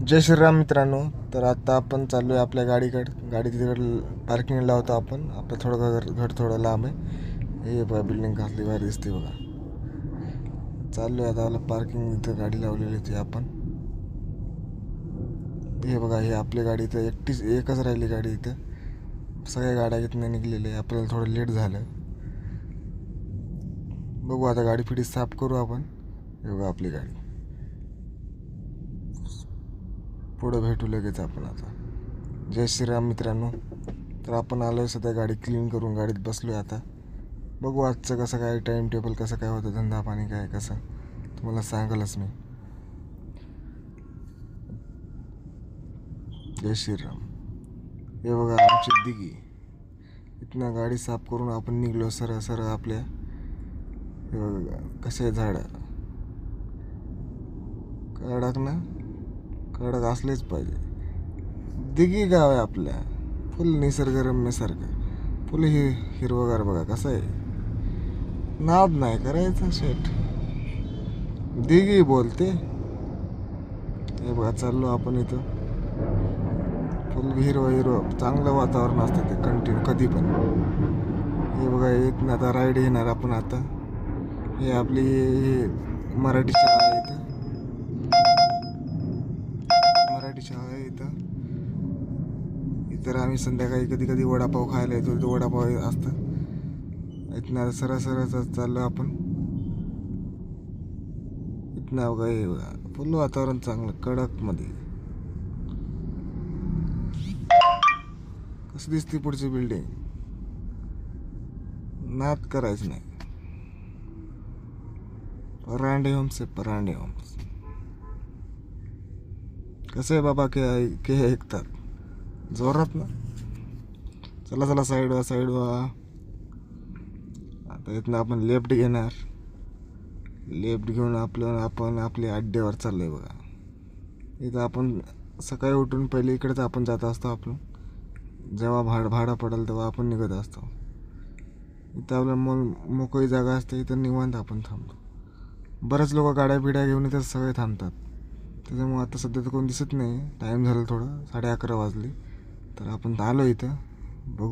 जय श्रीराम मित्रांनो. तर आता आपण चाललो आहे आपल्या गाडीकडे. गाडी तिकडे पार्किंगला होतो आपण. आपलं थोडं घर थोडं लांब आहे. हे बघा बिल्डिंग कसली भारी दिसते बघा. चाललो आहे आता आपलं पार्किंग इथं गाडी लावलेली होती आपण. हे बघा हे आपली गाडी इथं एकच राहिली गाडी इथं. सगळ्या गाड्या इथनं निघलेल्या. आपल्याला थोडं लेट झालं. बघू आता गाडी फिडी साफ करू आपण. हे बघा आपली गाडी. पुढं भेटू लगेच आपण आता. जय श्रीराम मित्रांनो. तर आपण आलो आहे सध्या गाडी क्लीन करून गाडीत बसलो आहे आता. बघू आजचं कसं काय टाईम टेबल कसं काय होतं, धंदा पाणी काय कसं तुम्हाला सांगालच मी. जय श्रीराम. हे बघा आमची दिगी. इथनं गाडी साफ करून आपण निघलो सरळ सरळ आपल्या. हे बघा कसे झाडं कडक ना, कडक असलेच पाहिजे. दिगी गाव आहे आपल्या. फुल निसर्गरम्यसारखं. फुल हिरवगार बघा कसं आहे. नाद नाही करायचा शेट. दिगी बोलते. हे बघा चाललो आपण इथं. फुल हिरवं चांगलं वातावरण असतं ते कंटिन्यू कधी पण. हे बघा येत ना आता राईड येणार आपण आता. हे आपली मराठी शाळा आहे इथं. मराठी शाळा आहे इथं. इतर आम्ही संध्याकाळी कधी कधी वडापाव खायला येतो. तो वडापाव असतं इथनं. सरळ सरळ चाललो आपण इथनं. बघा हे बघा फुल वातावरण चांगलं कडक मध्ये. कसं दिसते पुढची बिल्डिंग. नाद करायचं नाही. परांडे होम्स आहे परांडे होम्स. कसं आहे बाबा के ऐकतात जोरात ना. चला चला साईड व्हा. आता इथनं आपण लेफ्ट घेणार. लेफ्ट घेऊन आपण आपल्या अड्ड्यावर चाललोय बघा. इथं आपण सकाळी उठून पहिले इकडेच आपण जात असतो. आपण जेव्हा भाडा पडेल तेव्हा आपण निघत असतो. इथं आपल्या मोकळी जागा असते. इथं निवांत आपण थांबतो. बरेच लोक गाड्या बिड्या घेऊन इथं सगळे थांबतात. त्याच्यामुळे आता सध्या तर कोण दिसत नाही. टाईम झालं थोडं 11:30 वाजले. तर आपण आलो इथं. बघू